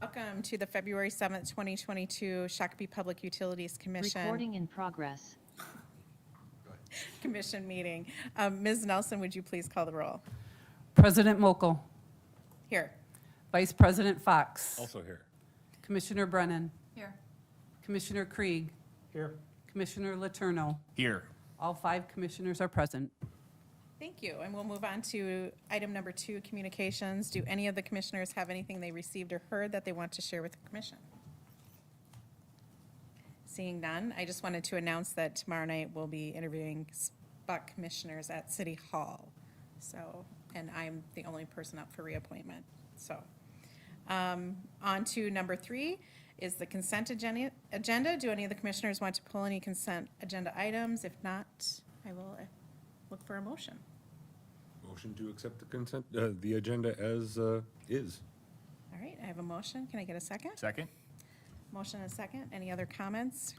Welcome to the February 7th, 2022 Shakopee Public Utilities Commission. Recording in progress. Commission meeting. Ms. Nelson, would you please call the roll? President Mokel. Here. Vice President Fox. Also here. Commissioner Brennan. Here. Commissioner Krieg. Here. Commissioner Letourneau. Here. All 5 commissioners are present. Thank you. And we'll move on to item number 2, communications. Do any of the commissioners have anything they received or heard that they want to share with the commission? Seeing none, I just wanted to announce that tomorrow night we'll be interviewing SPUC commissioners at City Hall. So, and I'm the only person up for reappointment. So, on to number 3 is the consent agenda. Do any of the commissioners want to pull any consent agenda items? If not, I will look for a motion. Motion to accept the consent, the agenda as is. All right, I have a motion. Can I get a second? Second. Motion and a second. Any other comments?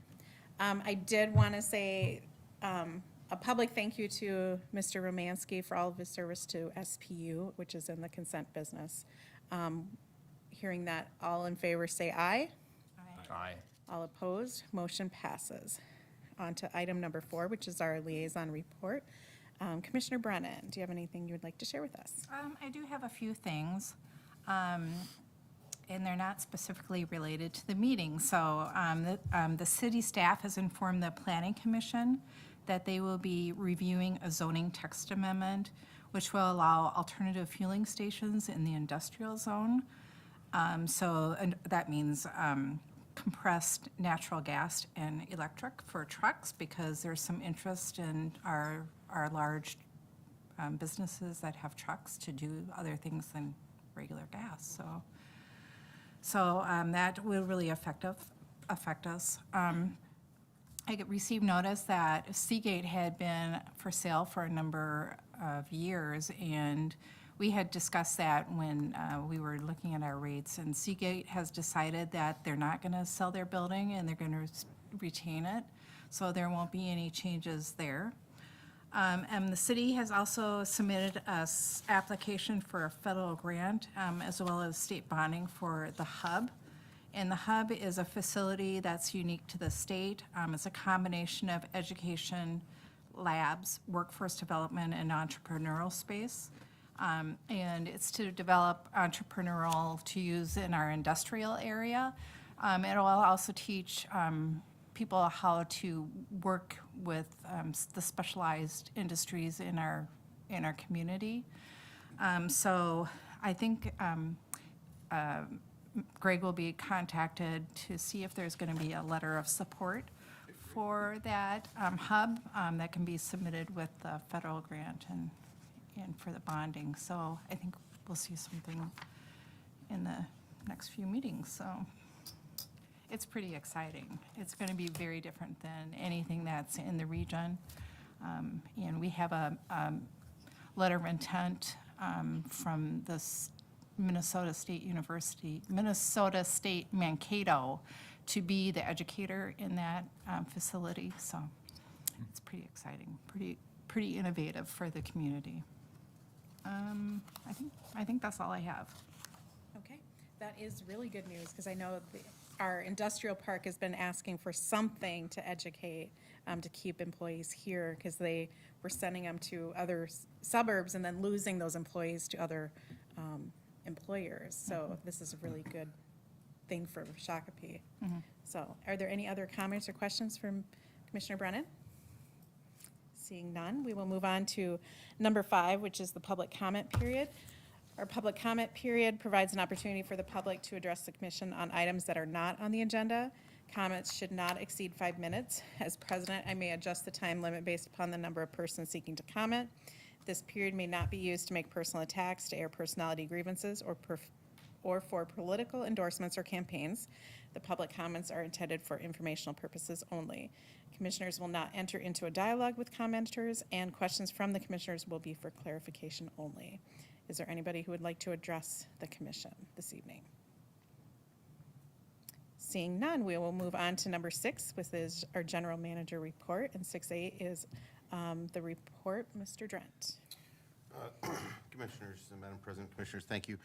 I did want to say a public thank you to Mr. Romansky for all of his service to SPU, which is in the consent business. Hearing that, all in favor say aye. Aye. All opposed, motion passes. On to item number 4, which is our liaison report. Commissioner Brennan, do you have anything you would like to share with us? I do have a few things, and they're not specifically related to the meeting. So the city staff has informed the Planning Commission that they will be reviewing a zoning text amendment, which will allow alternative fueling stations in the industrial zone. And that means compressed natural gas and electric for trucks, because there's some interest in our large businesses that have trucks to do other things than regular gas. So that will really affect us. I received notice that Seagate had been for sale for a number of years, and we had discussed that when we were looking at our rates, and Seagate has decided that they're not going to sell their building and they're going to retain it, so there won't be any changes there. And the city has also submitted an application for a federal grant, as well as state bonding for the hub. And the hub is a facility that's unique to the state. It's a combination of education, labs, workforce development, and entrepreneurial space. And it's to develop entrepreneurial to use in our industrial area. It will also teach people how to work with the specialized industries in our community. So I think Greg will be contacted to see if there's going to be a letter of support for that hub that can be submitted with the federal grant and for the bonding. So I think we'll see something in the next few meetings. So it's pretty exciting. It's going to be very different than anything that's in the region. And we have a letter of intent from the Minnesota State Mankato to be the educator in that facility. So it's pretty exciting, pretty innovative for the community. I think that's all I have. Okay, that is really good news, because I know our industrial park has been asking for something to educate, to keep employees here, because they were sending them to other suburbs and then losing those employees to other employers. So this is a really good thing for Shakopee. So are there any other comments or questions from Commissioner Brennan? Seeing none, we will move on to number 5, which is the public comment period. Our public comment period provides an opportunity for the public to address the commission on items that are not on the agenda. Comments should not exceed 5 minutes. As president, I may adjust the time limit based upon the number of persons seeking to comment. This period may not be used to make personal attacks, to air personality grievances, or for political endorsements or campaigns. The public comments are intended for informational purposes only. Commissioners will not enter into a dialogue with commenters, and questions from the commissioners will be for clarification only. Is there anybody who would like to address the commission this evening? Seeing none, we will move on to number 6, which is our general manager report, and 6A is the report. Mr. Drent. Commissioners, and Madam President, Commissioners, thank you.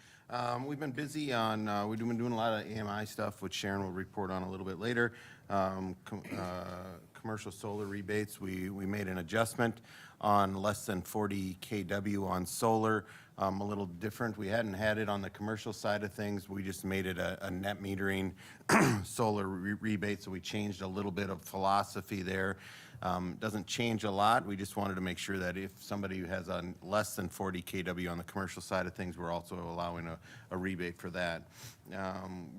We've been busy on, we've been doing a lot of AMI stuff, which Sharon will report on a little bit later. Commercial solar rebates, we made an adjustment on less than 40 kW on solar. A little different. We hadn't had it on the commercial side of things. We just made it a net metering solar rebate, so we changed a little bit of philosophy there. Doesn't change a lot. We just wanted to make sure that if somebody has on less than 40 kW on the commercial side of things, we're also allowing a rebate for that.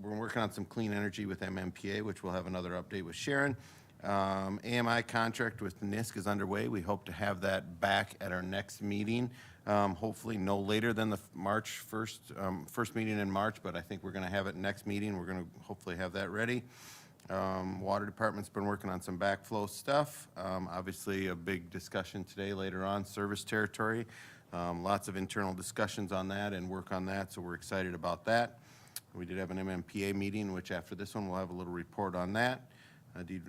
We're working on some clean energy with MMPA, which we'll have another update with Sharon. AMI contract with NISC is underway. We hope to have that back at our next meeting, hopefully no later than the March 1st, first meeting in March, but I think we're going to have it next meeting. We're going to hopefully have that ready. Water Department's been working on some backflow stuff. Obviously, a big discussion today later on, service territory. Lots of internal discussions on that and work on that, so we're excited about that. We did have an MMPA meeting, which after this one, we'll have a little report on that. I did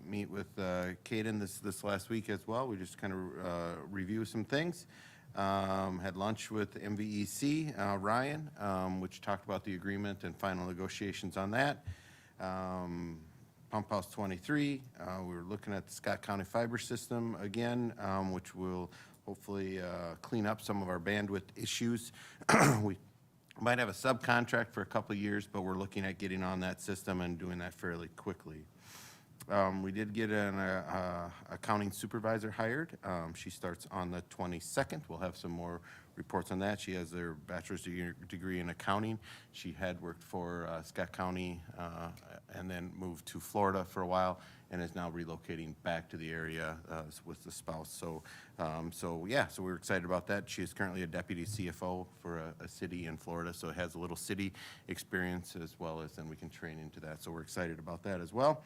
meet with Kaden this last week as well. We just kind of review some things. Had lunch with MVEC, Ryan, which talked about the agreement and final negotiations on that. Pump House 23, we were looking at the Scott County fiber system again, which will hopefully clean up some of our bandwidth issues. We might have a subcontract for a couple of years, but we're looking at getting on that system and doing that fairly quickly. We did get an accounting supervisor hired. She starts on the 22nd. We'll have some more reports on that. She has her bachelor's degree in accounting. She had worked for Scott County and then moved to Florida for a while and is now relocating back to the area with the spouse. So we're excited about that. She is currently a deputy CFO for a city in Florida, so has a little city experience as well as then we can train into that. So we're excited about that as well.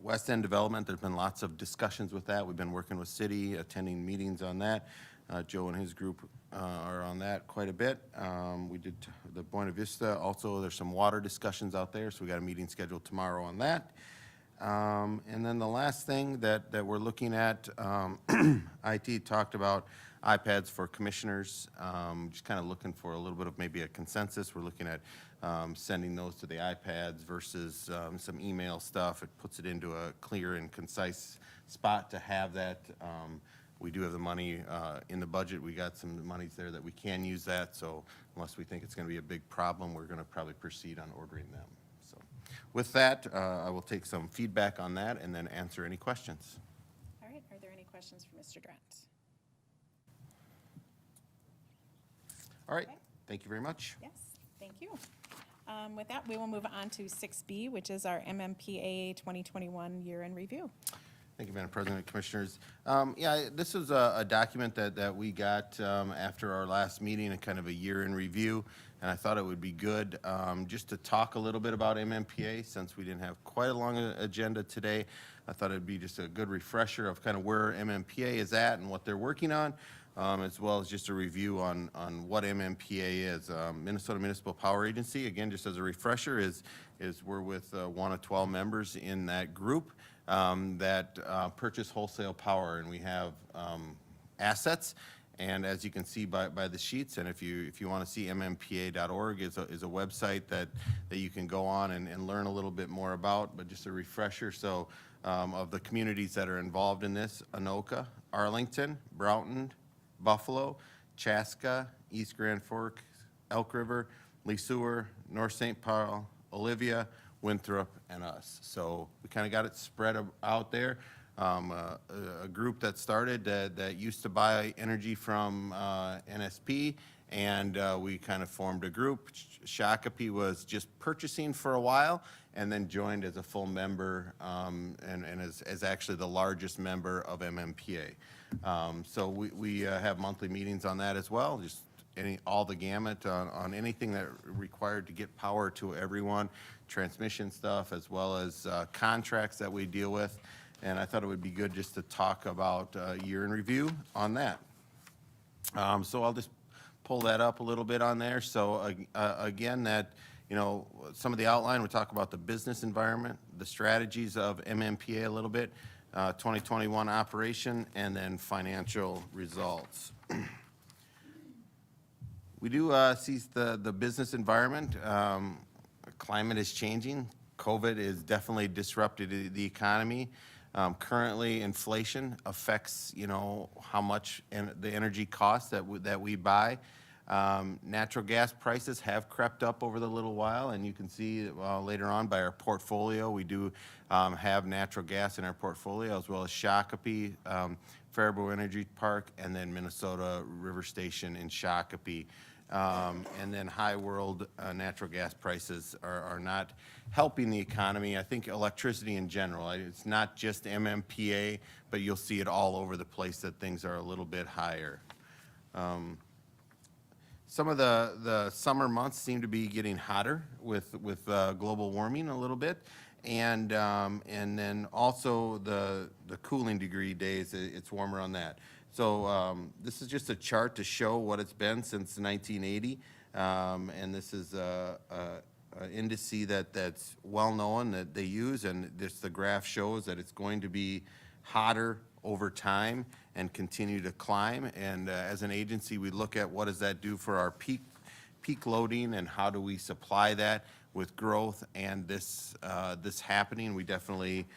West End Development, there's been lots of discussions with that. We've been working with city, attending meetings on that. Joe and his group are on that quite a bit. We did the Buena Vista. Also, there's some water discussions out there, so we got a meeting scheduled tomorrow on that. And then the last thing that we're looking at, IT talked about iPads for commissioners, just kind of looking for a little bit of maybe a consensus. We're looking at sending those to the iPads versus some email stuff. It puts it into a clear and concise spot to have that. We do have the money in the budget. We got some monies there that we can use that. So unless we think it's going to be a big problem, we're going to probably proceed on ordering them. So with that, I will take some feedback on that and then answer any questions. All right, are there any questions for Mr. Drent? All right, Okay. thank you very much. Yes, thank you. With that, we will move on to 6B, which is our MMPA 2021 year-end review. Thank you, Madam President, Commissioners. This was a document that we got after our last meeting, a kind of a year in review, and I thought it would be good just to talk a little bit about MMPA since we didn't have quite a long agenda today. I thought it'd be just a good refresher of kind of where MMPA is at and what they're working on, as well as just a review on what MMPA is. Minnesota Municipal Power Agency, again, just as a refresher, is we're with one of 12 members in that group. That purchase wholesale power, and we have assets. And as you can see by the sheets, and if you want to see mmpa.org is a website that you can go on and learn a little bit more about. But just a refresher, so of the communities that are involved in this: Anoka, Arlington, Broughton, Buffalo, Chaska, East Grand Forks, Elk River, Lee Sewer, North St. Paul, Olivia, Winthrop, and us. So we kind of got it spread out there. A group that started that used to buy energy from NSP, and we kind of formed a group. Shakopee was just purchasing for a while and then joined as a full member and is actually the largest member of MMPA. So we have monthly meetings on that as well, just all the gamut on anything that required to get power to everyone, transmission stuff, as well as contracts that we deal with. And I thought it would be good just to talk about year in review on that. So I'll just pull that up a little bit on there. So again, that, some of the outline, we talk about the business environment, the strategies of MMPA a little bit, 2021 operation, and then financial results. We do see the business environment. Climate is changing. COVID is definitely disrupted the economy. Currently, inflation affects, how much the energy costs that we buy. Natural gas prices have crept up over the little while, and you can see later on by our portfolio, we do have natural gas in our portfolio, as well as Shakopee, Faribault Energy Park, and then Minnesota River Station in Shakopee. And then high world natural gas prices are not helping the economy. I think electricity in general, it's not just MMPA, but you'll see it all over the place that things are a little bit higher. Some of the summer months seem to be getting hotter with global warming a little bit. And then also the cooling degree days, it's warmer on that. So this is just a chart to show what it's been since 1980. And this is an indice that's well-known that they use, and the graph shows that it's going to be hotter over time and continue to climb. And as an agency, we look at what does that do for our peak loading and how do we supply that with growth and this happening. We definitely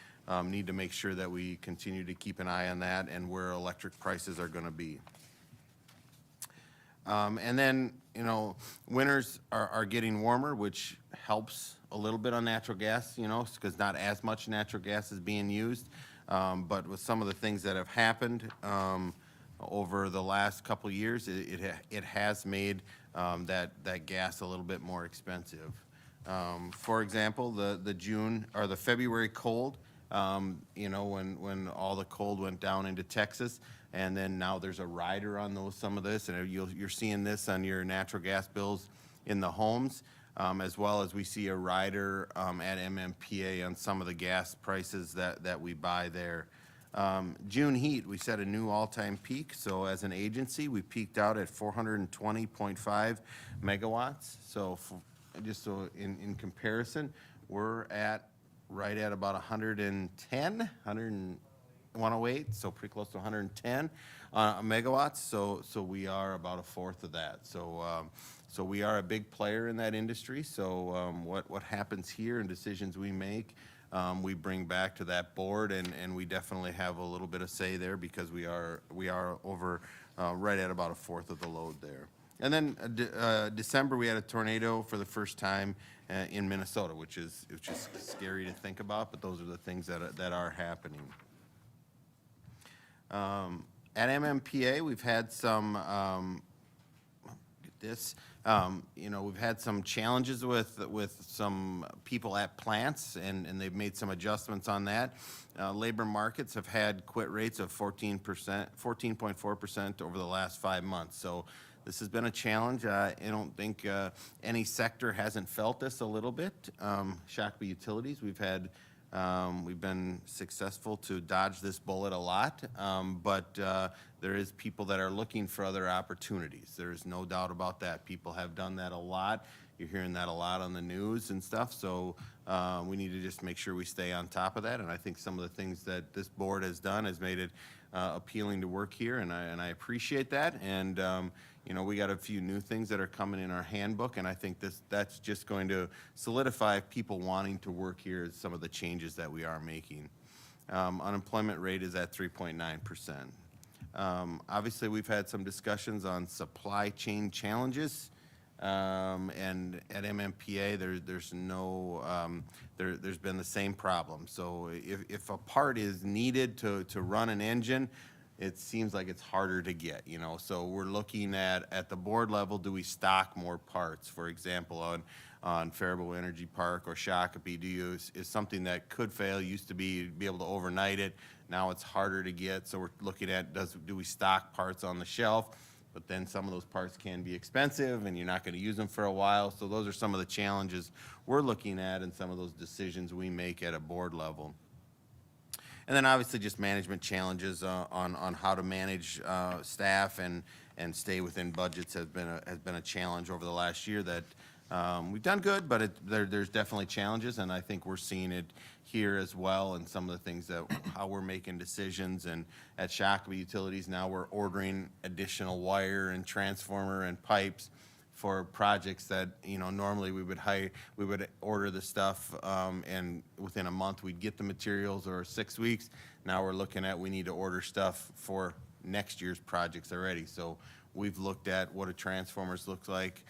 need to make sure that we continue to keep an eye on that and where electric prices are going to be. And then, winters are getting warmer, which helps a little bit on natural gas, because not as much natural gas is being used. But with some of the things that have happened over the last couple of years, it has made that gas a little bit more expensive. For example, the June or the February cold, when all the cold went down into Texas, and then now there's a rider on some of this, and you're seeing this on your natural gas bills in the homes, as well as we see a rider at MMPA on some of the gas prices that we buy there. June heat, we set a new all-time peak. So as an agency, we peaked out at 420.5 megawatts. So in comparison, we're right at about 110, 108, so pretty close to 110 megawatts. So we are about a fourth of that. So we are a big player in that industry. So what happens here and decisions we make, we bring back to that board, and we definitely have a little bit of say there because we are over right at about a fourth of the load there. And then December, we had a tornado for the first time in Minnesota, which is scary to think about, but those are the things that are happening. At MMPA, we've had some, we've had some challenges with some people at plants, and they've made some adjustments on that. Labor markets have had quit rates of 14.4% over the last 5 months. So this has been a challenge. I don't think any sector hasn't felt this a little bit. Shakopee Utilities, we've been successful to dodge this bullet a lot, but there is people that are looking for other opportunities. There's no doubt about that. People have done that a lot. You're hearing that a lot on the news and stuff, so we need to just make sure we stay on top of that, and I think some of the things that this board has done has made it appealing to work here, and I appreciate that, and we got a few new things that are coming in our handbook, and I think that's just going to solidify people wanting to work here, some of the changes that we are making. Unemployment rate is at 3.9%. Obviously, we've had some discussions on supply chain challenges, and at MMPA, there's been the same problem. So if a part is needed to run an engine, it seems like it's harder to get, So we're looking at the board level, do we stock more parts? For example, on Faribault Energy Park or Shakopee, is something that could fail, used to be able to overnight it. Now it's harder to get, so we're looking at do we stock parts on the shelf? But then some of those parts can be expensive and you're not going to use them for a while. So those are some of the challenges we're looking at and some of those decisions we make at a board level. And then obviously just management challenges on how to manage staff and stay within budgets has been a challenge over the last year that we've done good, but there's definitely challenges, and I think we're seeing it here as well, and some of the things how we're making decisions. And at Shakopee Utilities now we're ordering additional wire and transformer and pipes for projects that, you know, normally we would order the stuff, and within a month, we'd get the materials, or 6 weeks. Now we're looking at, we need to order stuff for next year's projects already. So we've looked at what a transformers looks like.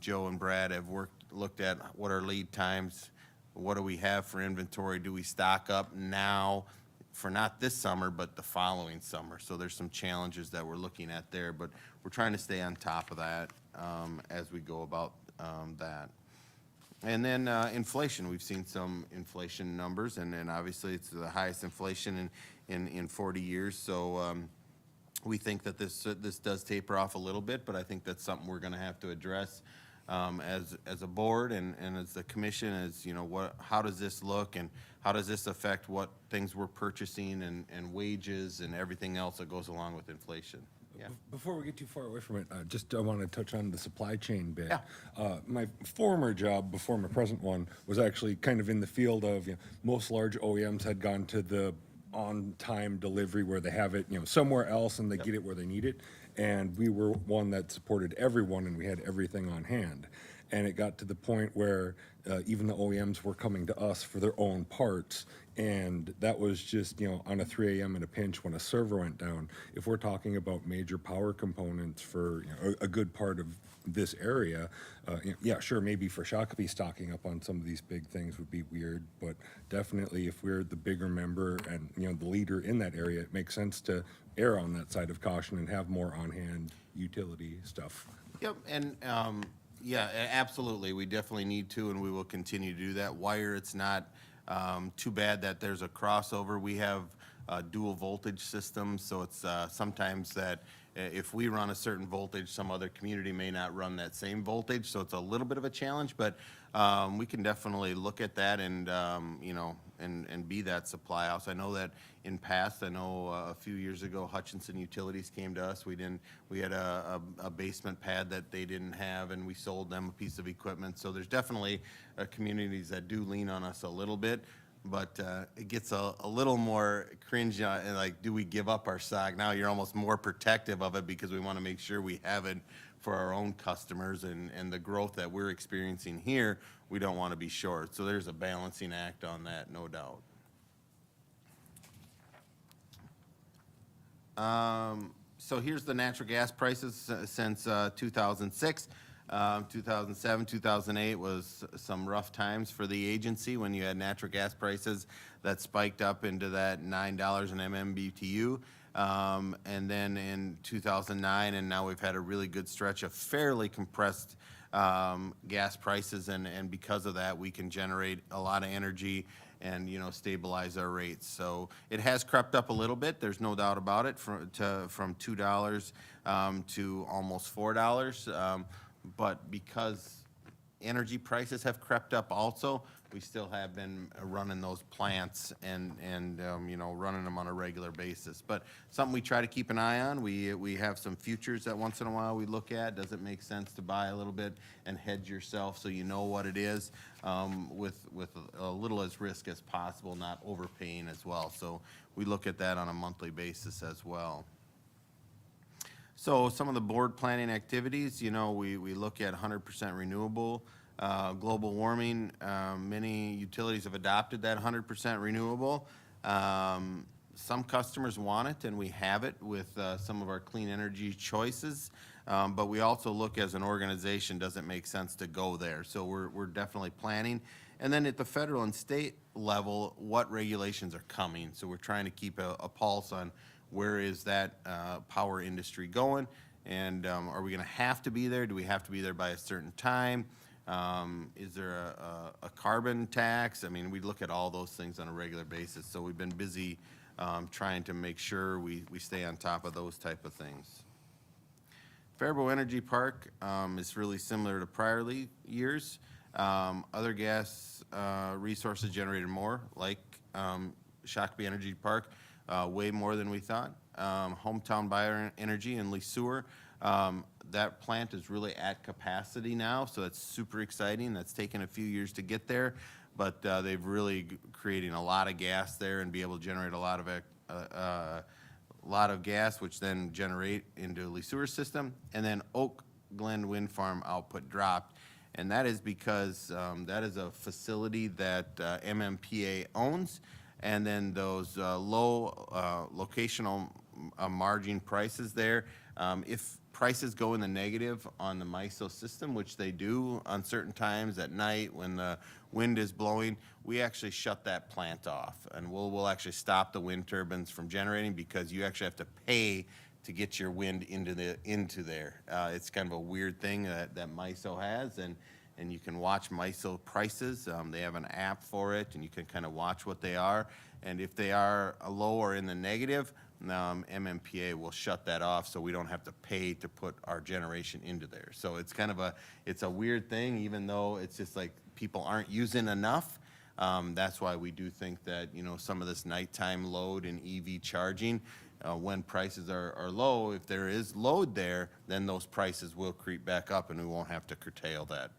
Joe and Brad have looked at what are lead times, what do we have for inventory, do we stock up now for not this summer, but the following summer. So there's some challenges that we're looking at there, but we're trying to stay on top of that as we go about that. And then inflation, we've seen some inflation numbers, and then obviously it's the highest inflation in 40 years. So we think that this does taper off a little bit, but I think that's something we're going to have to address as a board and as the commission. Is, you know, how does this look, and how does this affect what things we're purchasing and wages and everything else that goes along with inflation? Yeah. Before we get too far away from it, I want to touch on the supply chain bit. Yeah. My former job, before my present one, was actually kind of in the field of, you know, most large OEMs had gone to the on-time delivery where they have it, you know, somewhere else and they get it where they need it. And we were one that supported everyone, and we had everything on hand. And it got to the point where even the OEMs were coming to us for their own parts. And that was just, you know, on a 3 a.m. in a pinch when a server went down. If we're talking about major power components for, you know, a good part of this area, you know, yeah, sure, maybe for Shakopee stocking up on some of these big things would be weird, but definitely if we're the bigger member and, you know, the leader in that area, it makes sense to err on that side of caution and have more on-hand utility stuff. Yep, and yeah, absolutely. We definitely need to, and we will continue to do that. Wire, it's not too bad that there's a crossover. We have dual voltage systems, so it's sometimes that if we run a certain voltage, some other community may not run that same voltage, so it's a little bit of a challenge, but we can definitely look at that and, you know, and be that supply house. I know that in past, I know a few years ago, Hutchinson Utilities came to us. We had a basement pad that they didn't have, and we sold them a piece of equipment. So there's definitely communities that do lean on us a little bit, but it gets a little more cringe, and like, do we give up our stock? Now you're almost more protective of it because we want to make sure we have it for our own customers, and the growth that we're experiencing here, we don't want to be short. So there's a balancing act on that, no doubt. So here's the natural gas prices since 2006. 2007, 2008 was some rough times for the agency when you had natural gas prices that spiked up into that $9 an MMBTU. And then in 2009, and now we've had a really good stretch of fairly compressed gas prices, and because of that, we can generate a lot of energy and, you know, stabilize our rates. So it has crept up a little bit. There's no doubt about it, from $2 to almost $4. But because energy prices have crept up also, we still have been running those plants and you know, running them on a regular basis. But something we try to keep an eye on. We have some futures that once in a while we look at. Does it make sense to buy a little bit and hedge yourself so you know what it is, with a little as risk as possible, not overpaying as well. So we look at that on a monthly basis as well. So some of the board planning activities, you know, we look at 100% renewable. Global warming, many utilities have adopted that 100% renewable. Some customers want it, and we have it with some of our clean energy choices. But we also look as an organization, does it make sense to go there? So we're definitely planning. And then at the federal and state level, what regulations are coming? So we're trying to keep a pulse on where is that power industry going, and are we going to have to be there? Do we have to be there by a certain time? Is there a carbon tax? I mean, we look at all those things on a regular basis, so we've been busy trying to make sure we stay on top of those type of things. Faribault Energy Park is really similar to prior years. Other gas resources generated more, like Shakopee Energy Park, way more than we thought. Hometown Bioenergy in Lesueur, that plant is really at capacity now, so that's super exciting. That's taken a few years to get there, but they've really creating a lot of gas there and be able to generate a lot of gas, which then generate into Lesueur system. And then Oak Glen Wind Farm output dropped. And that is because that is a facility that MMPA owns. And then those low locational margin prices there, if prices go in the negative on the MISO system, which they do on certain times at night when the wind is blowing, we actually shut that plant off. And we'll actually stop the wind turbines from generating because you actually have to pay to get your wind into there. It's kind of a weird thing that MISO has, and you can watch MISO prices. They have an app for it, and you can kind of watch what they are. And if they are low or in the negative, MMPA will shut that off, so we don't have to pay to put our generation into there. So it's kind of it's a weird thing, even though it's just like people aren't using enough. That's why we do think that, you know, some of this nighttime load in EV charging, when prices are low, if there is load there, then those prices will creep back up and we won't have to curtail that.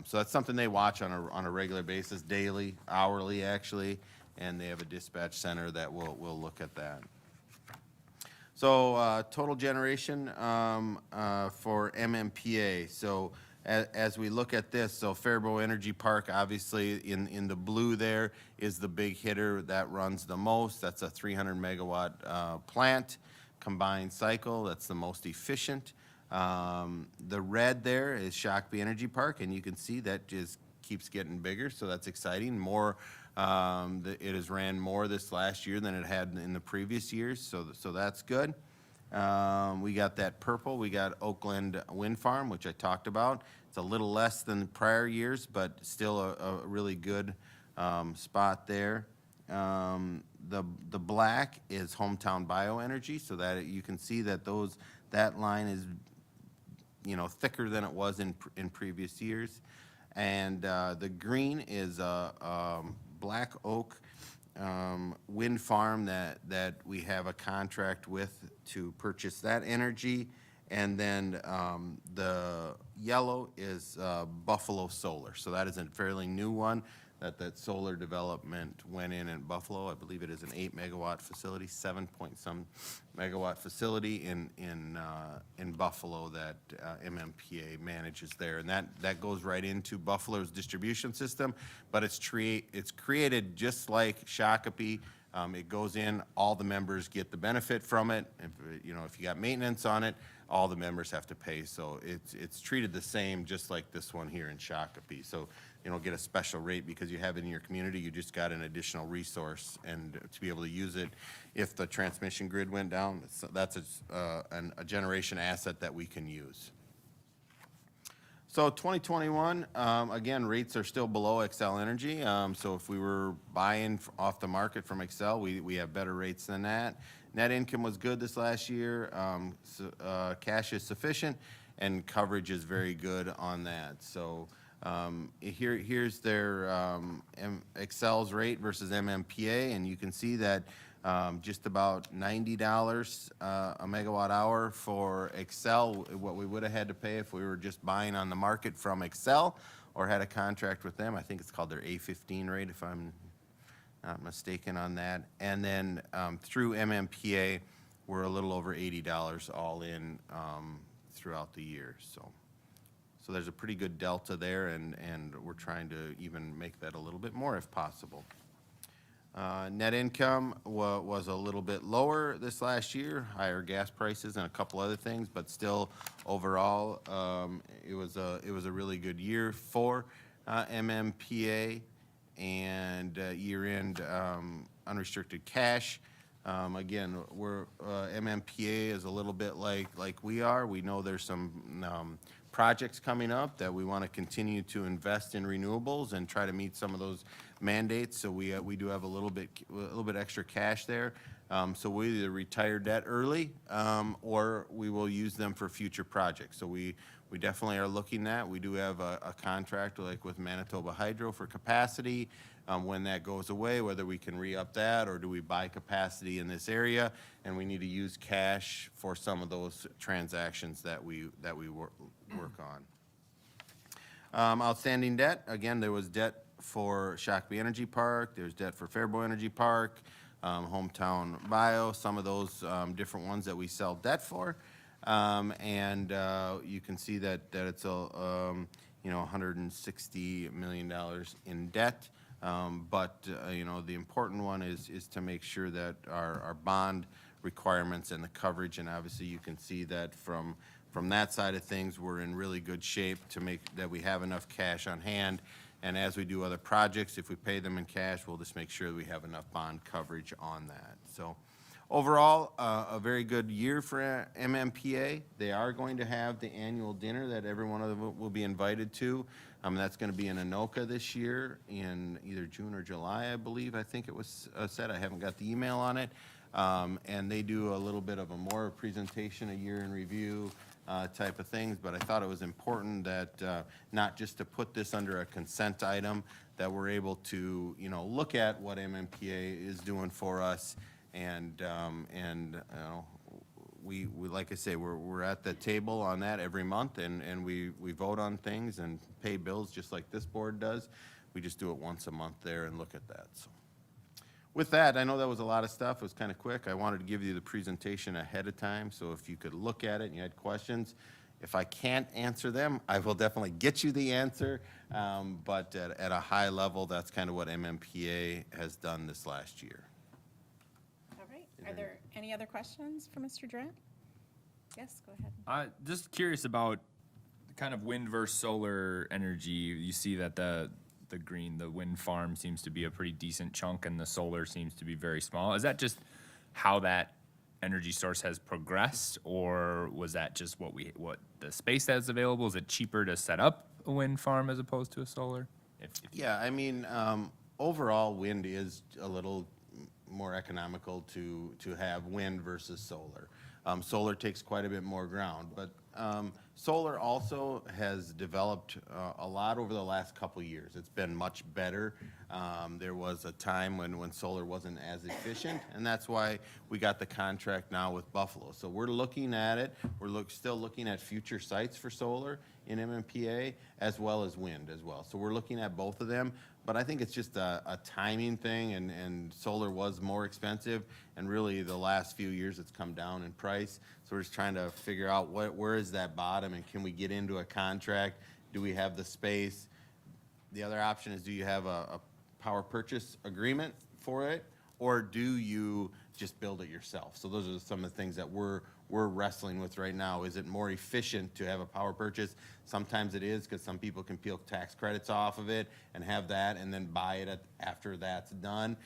So that's something they watch on a regular basis, daily, hourly actually, and they have a dispatch center that will look at that. So total generation for MMPA. So as we look at this, so Faribault Energy Park, obviously in the blue there is the big hitter that runs the most. That's a 300 megawatt plant, combined cycle. That's the most efficient. The red there is Shakopee Energy Park, and you can see that just keeps getting bigger, so that's exciting. More, it has ran more this last year than it had in the previous years, so that's good. We got that purple. We got Oakland Wind Farm, which I talked about. It's a little less than prior years, but still a really good spot there. The black is Hometown Bioenergy, so that you can see that that line is, you know, thicker than it was in previous years. And the green is Black Oak wind farm that we have a contract with to purchase that energy. And then the yellow is Buffalo Solar. So that is a fairly new one that solar development went in Buffalo. I believe it is an 8 megawatt facility, 7 point some megawatt facility in Buffalo that MMPA manages there. And that goes right into Buffalo's distribution system, but it's created just like Shakopee. It goes in, all the members get the benefit from it. If you got maintenance on it, all the members have to pay. So it's treated the same, just like this one here in Shakopee. So you don't get a special rate because you have it in your community. You just got an additional resource, and to be able to use it if the transmission grid went down, that's a generation asset that we can use. So 2021, again, rates are still below Xcel Energy. So if we were buying off the market from Xcel, we have better rates than that. Net income was good this last year. Cash is sufficient, and coverage is very good on that. So here's their Xcel's rate versus MMPA, and you can see that just about $90 a megawatt hour for Xcel, what we would have had to pay if we were just buying on the market from Xcel or had a contract with them. I think it's called their A15 rate, if I'm not mistaken on that. And then through MMPA, we're a little over $80 all in throughout the year. So there's a pretty good delta there, and we're trying to even make that a little bit more if possible. Net income was a little bit lower this last year, higher gas prices and a couple other things, but still overall it was a really good year for MMPA. And year-end unrestricted cash. Again, MMPA is a little bit like we are. We know there's some projects coming up that we want to continue to invest in renewables and try to meet some of those mandates. So we do have a little bit extra cash there. So we either retire debt early or we will use them for future projects. So we definitely are looking at. We do have a contract like with Manitoba Hydro for capacity. When that goes away, whether we can re-up that or do we buy capacity in this area, and we need to use cash for some of those transactions that we work on. Outstanding debt, again, there was debt for Shakopee Energy Park, there's debt for Faribault Energy Park, Hometown Bio, some of those different ones that we sell debt for. And you can see that it's a, you know, $160 million in debt. But, you know, the important one is to make sure that our bond requirements and the coverage, and obviously you can see that from that side of things, we're in really good shape to make that we have enough cash on hand. And as we do other projects, if we pay them in cash, we'll just make sure that we have enough bond coverage on that. So overall, a very good year for MMPA. They are going to have the annual dinner that every one of them will be invited to. That's going to be in Anoka this year in either June or July, I believe. I think it was said. I haven't got the email on it. And they do a little bit of a more presentation, a year in review type of things. But I thought it was important that not just to put this under a consent item, that we're able to, you know, look at what MMPA is doing for us. And you know, we like I say, we're at the table on that every month, and we vote on things and pay bills just like this board does. We just do it once a month there and look at that. So with that, I know that was a lot of stuff. It was kind of quick. I wanted to give you the presentation ahead of time, so if you could look at it and you had questions. If I can't answer them, I will definitely get you the answer. But at a high level, that's kind of what MMPA has done this last year. All right. Are there any other questions for Mr. Durant? Yes, go ahead. Just curious about kind of wind versus solar energy. You see that the wind farm seems to be a pretty decent chunk, and the solar seems to be very small. Is that just how that energy source has progressed, or was that just what the space that's available? Is it cheaper to set up a wind farm as opposed to a solar? Yeah, I mean, overall, wind is a little more economical to have wind versus solar. Solar takes quite a bit more ground, but solar also has developed a lot over the last couple years. It's been much better. There was a time when solar wasn't as efficient, and that's why we got the contract now with Buffalo. So we're looking at it. We're still looking at future sites for solar in MMPA as well as wind as well. So we're looking at both of them. But I think it's just a timing thing, and solar was more expensive, and really the last few years it's come down in price. So we're just trying to figure out where is that bottom, and can we get into a contract? Do we have the space? The other option is, do you have a power purchase agreement for it, or do you just build it yourself? So those are some of the things that we're wrestling with right now. Is it more efficient to have a power purchase? Sometimes it is, because some people can peel tax credits off of it and have that and then buy it after that's done.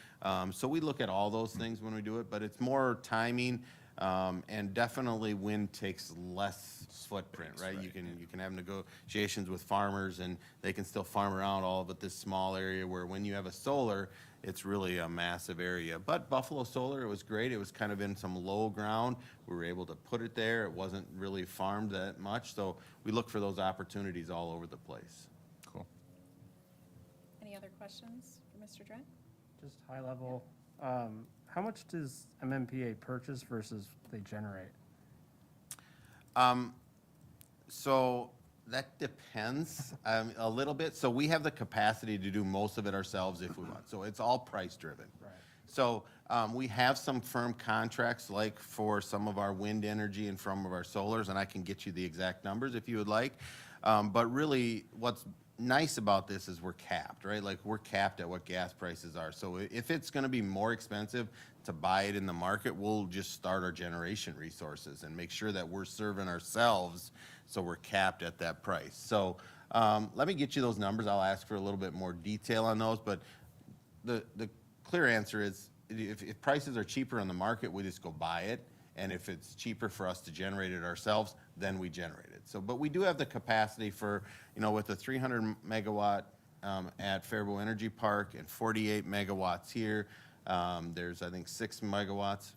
So we look at all those things when we do it, but it's more timing, and definitely wind takes less footprint, right? You can have negotiations with farmers, and they can still farm around all of it, this small area, where when you have a solar, it's really a massive area. But Buffalo Solar, it was great. It was kind of in some low ground. We were able to put it there. It wasn't really farmed that much. So we look for those opportunities all over the place. Cool. Any other questions for Mr. Durant? Just high level, how much does MMPA purchase versus they generate? So that depends a little bit. So we have the capacity to do most of it ourselves if we want. So it's all price driven. Right. So we have some firm contracts, like for some of our wind energy and some of our solars, and I can get you the exact numbers if you would like. But really, what's nice about this is we're capped, right? Like, we're capped at what gas prices are. So if it's going to be more expensive to buy it in the market, we'll just start our generation resources and make sure that we're serving ourselves, so we're capped at that price. So let me get you those numbers. I'll ask for a little bit more detail on those, but the clear answer is, if prices are cheaper on the market, we just go buy it. And if it's cheaper for us to generate it ourselves, then we generate it. So, but we do have the capacity for, you know, with the 300 megawatt at Faribault Energy Park and 48 megawatts here. There's, I think, 6 megawatts,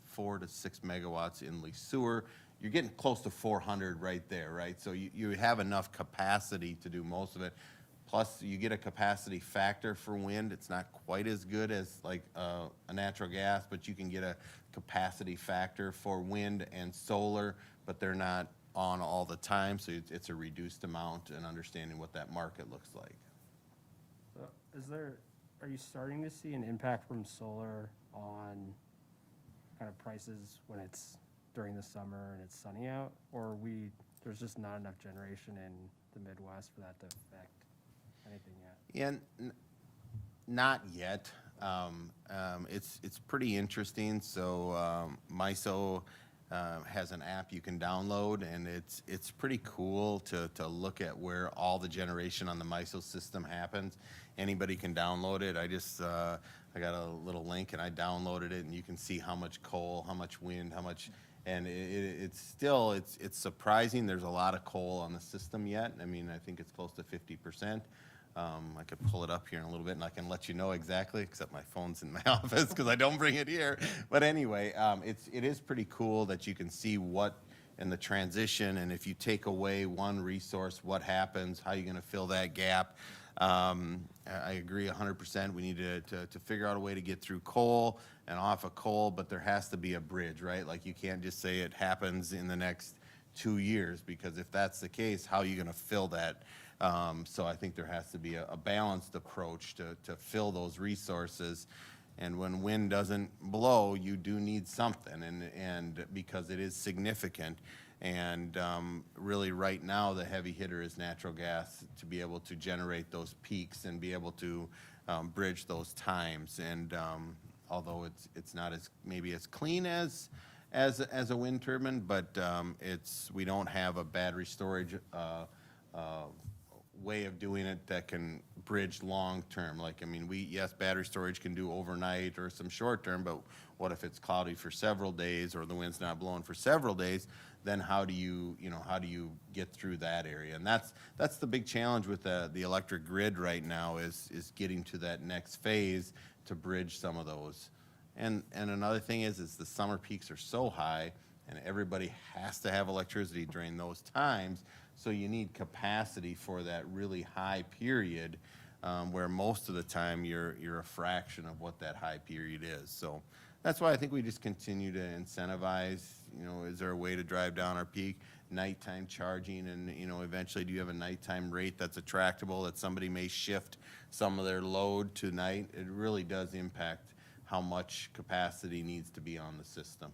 4 to 6 megawatts in Lee Sewer. You're getting close to 400 right there, right? So you have enough capacity to do most of it. Plus, you get a capacity factor for wind. It's not quite as good as like a natural gas, but you can get a capacity factor for wind and solar, but they're not on all the time, so it's a reduced amount, and understanding what that market looks like. So are you starting to see an impact from solar on kind of prices when it's during the summer and it's sunny out, or there's just not enough generation in the Midwest for that to affect anything yet? Yeah, not yet. It's pretty interesting. So MISO has an app you can download, and it's pretty cool to look at where all the generation on the MISO system happens. Anybody can download it. I got a little link, and I downloaded it, and you can see how much coal, how much wind, how much, and it's still it's surprising. There's a lot of coal on the system yet. I mean, I think it's close to 50%. I could pull it up here in a little bit, and I can let you know exactly, except my phone's in my office because I don't bring it here. But anyway, it is pretty cool that you can see what in the transition, and if you take away one resource, what happens, how you're going to fill that gap. I agree 100%. We need to figure out a way to get through coal and off of coal, but there has to be a bridge, right? Like, you can't just say it happens in the next 2 years, because if that's the case, how are you going to fill that? So I think there has to be a balanced approach to fill those resources. And when wind doesn't blow, you do need something, and because it is significant. And really right now, the heavy hitter is natural gas to be able to generate those peaks and be able to bridge those times. And although it's not as maybe as clean as a wind turbine, but we don't have a battery storage way of doing it that can bridge long term. Like, I mean, yes, battery storage can do overnight or some short term, but what if it's cloudy for several days or the wind's not blowing for several days? Then how do you get through that area? And that's the big challenge with the electric grid right now is getting to that next phase to bridge some of those. And another thing is the summer peaks are so high, and everybody has to have electricity during those times. So you need capacity for that really high period, where most of the time you're a fraction of what that high period is. So that's why I think we just continue to incentivize. Is there a way to drive down our peak? Nighttime charging, and eventually, do you have a nighttime rate that's attractable that somebody may shift some of their load to night? It really does impact how much capacity needs to be on the system.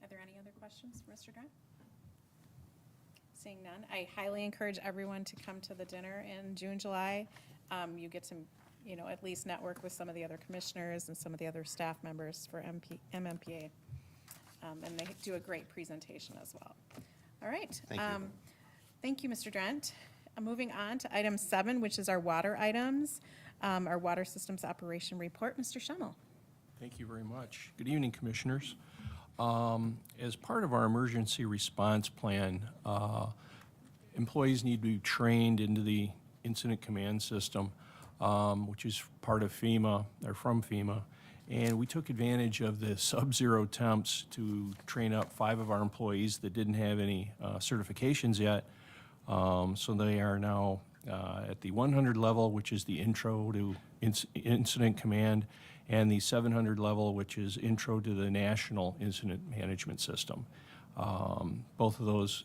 Are there any other questions for Mr. Grant? Seeing none, I highly encourage everyone to come to the dinner in June, July. You get to, at least network with some of the other commissioners and some of the other staff members for MMPA. And they do a great presentation as well. All right. Thank you. Thank you, Mr. Drent. Moving on to item 7, which is our water items, our water systems operation report. Mr. Schemmel. Thank you very much. Good evening, Commissioners. As part of our emergency response plan, employees need to be trained into the incident command system, which is part of FEMA, or from FEMA. And we took advantage of the sub-zero temps to train up 5 of our employees that didn't have any certifications yet. So they are now at the 100 level, which is the intro to incident command, and the 700 level, which is intro to the national incident management system. Both of those,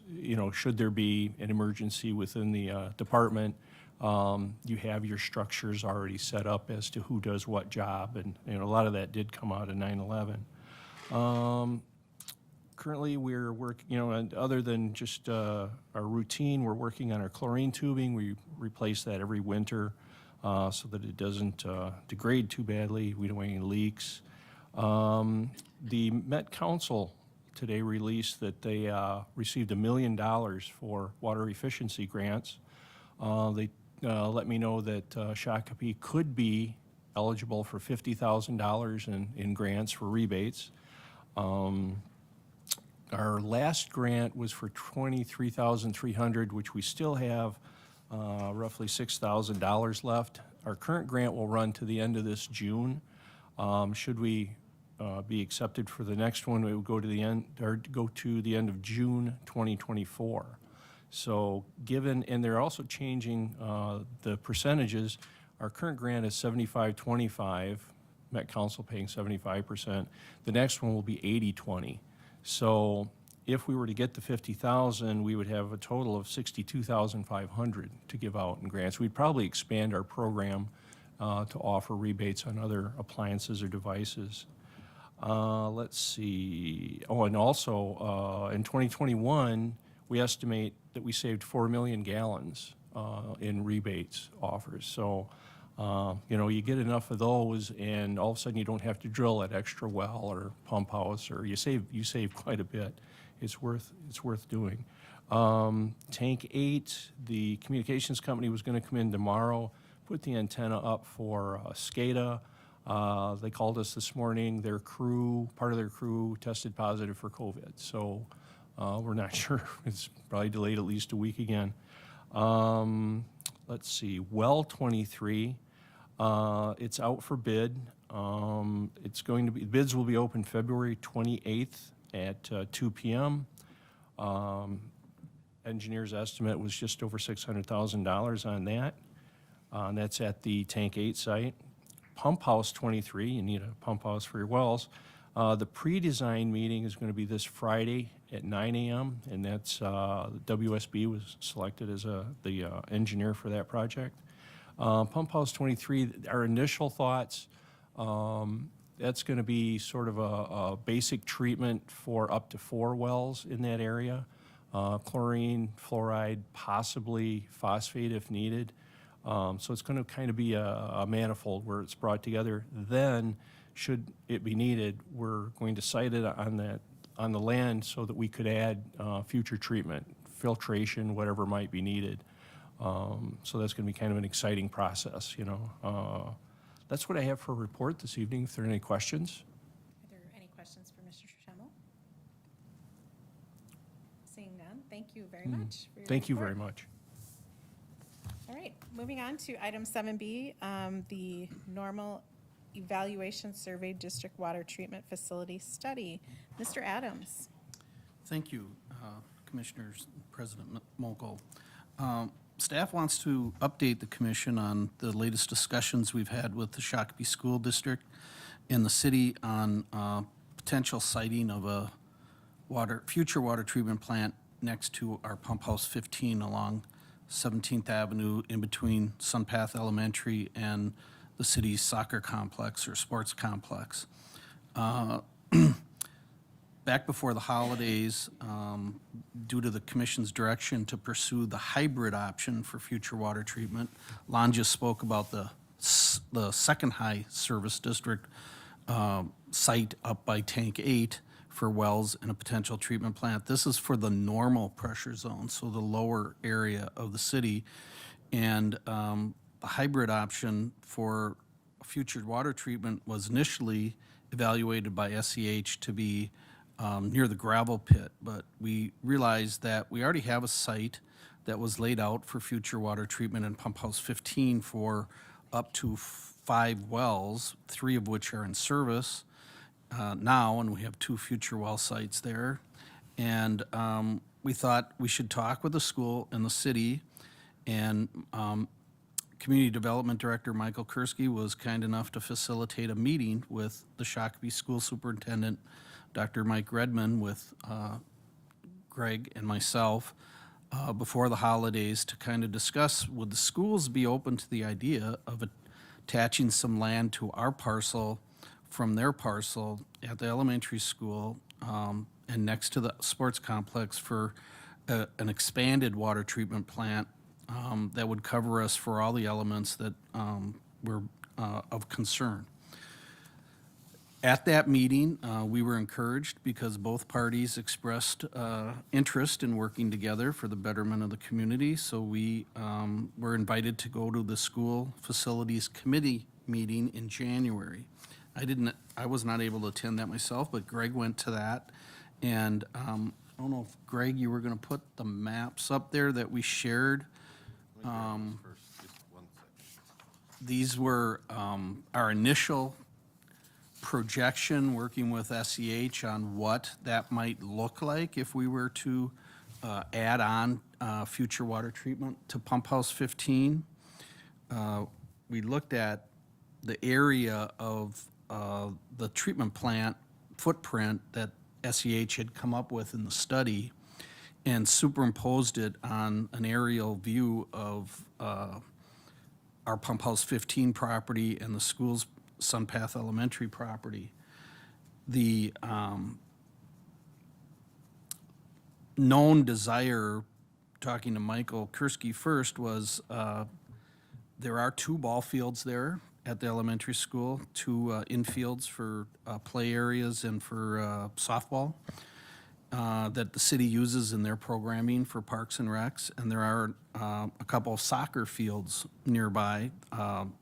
should there be an emergency within the department, you have your structures already set up as to who does what job, and a lot of that did come out of 9/11. Currently, we're working, and other than just our routine, we're working on our chlorine tubing. We replace that every winter so that it doesn't degrade too badly. We don't want any leaks. The Met Council today released that they received $1 million for water efficiency grants. They let me know that Shakopee could be eligible for $50,000 in grants for rebates. Our last grant was for $23,300, which we still have roughly $6,000 left. Our current grant will run to the end of this June. Should we be accepted for the next one, it would go to the end of June 2024. So and they're also changing the percentages. Our current grant is 75-25, Met Council paying 75%. The next one will be 80-20. So if we were to get the $50,000, we would have a total of $62,500 to give out in grants. We'd probably expand our program to offer rebates on other appliances or devices. Let's see. Oh, and also, in 2021, we estimate that we saved 4 million gallons in rebates offers. So, you get enough of those, and all of a sudden you don't have to drill that extra well or pump house, or you save quite a bit. It's worth doing. Tank 8, the communications company was going to come in tomorrow, put the antenna up for SCADA. They called us this morning. Part of their crew tested positive for COVID. So we're not sure. It's probably delayed at least a week again. Let's see, well 23, it's out for bid. Bids will be open February 28th at 2 p.m. Engineer's estimate was just over $600,000 on that. And that's at the Tank 8 site. Pump House 23, you need a pump house for your wells. The pre-design meeting is going to be this Friday at 9 a.m., and that's WSB was selected as the engineer for that project. Pump House 23, our initial thoughts, that's going to be sort of a basic treatment for up to 4 wells in that area. Chlorine, fluoride, possibly phosphate if needed. So it's going to kind of be a manifold where it's brought together. Then, should it be needed, we're going to site it on the land so that we could add future treatment, filtration, whatever might be needed. So that's going to be kind of an exciting process, That's what I have for a report this evening. If there are any questions. Are there any questions for Mr. Treshamo? Seeing none, thank you very much for your Thank you report. very much. All right, moving on to item 7B, the normal evaluation survey district water treatment facility study. Mr. Adams. Thank you, Commissioners, President Mokel. Staff wants to update the commission on the latest discussions we've had with the Shakopee School District in the city on potential siting of a future water treatment plant next to our Pump House 15 along 17th Avenue in between Sunpath Elementary and the city's soccer complex or sports complex. Back before the holidays, due to the commission's direction to pursue the hybrid option for future water treatment, Lon just spoke about the second high service district site up by Tank 8 for wells and a potential treatment plant. This is for the normal pressure zone, so the lower area of the city. And the hybrid option for future water treatment was initially evaluated by SEH to be near the gravel pit, but we realized that we already have a site that was laid out for future water treatment in Pump House 15 for up to 5 wells, 3 of which are in service now, and we have 2 future well sites there. And we thought we should talk with the school and the city, and Community Development Director Michael Kursky was kind enough to facilitate a meeting with the Shakopee School Superintendent, Dr. Mike Redman, with Greg and myself before the holidays to kind of discuss, would the schools be open to the idea of attaching some land to our parcel from their parcel at the elementary school and next to the sports complex for an expanded water treatment plant that would cover us for all the elements that were of concern. At that meeting, we were encouraged because both parties expressed interest in working together for the betterment of the community. So we were invited to go to the School Facilities Committee meeting in January. I was not able to attend that myself, but Greg went to that. And I don't know if, Greg, you were going to put the maps up there that we shared. These were our initial projection, working with SEH on what that might look like if we were to add on future water treatment to Pump House 15. We looked at the area of the treatment plant footprint that SEH had come up with in the study and superimposed it on an aerial view of our Pump House 15 property and the school's Sunpath Elementary property. the known desire, talking to Michael Kursky first, was there are 2 ball fields there at the elementary school, 2 infields for play areas and for softball that the city uses in their programming for Parks and Recs. And there are a couple of soccer fields nearby,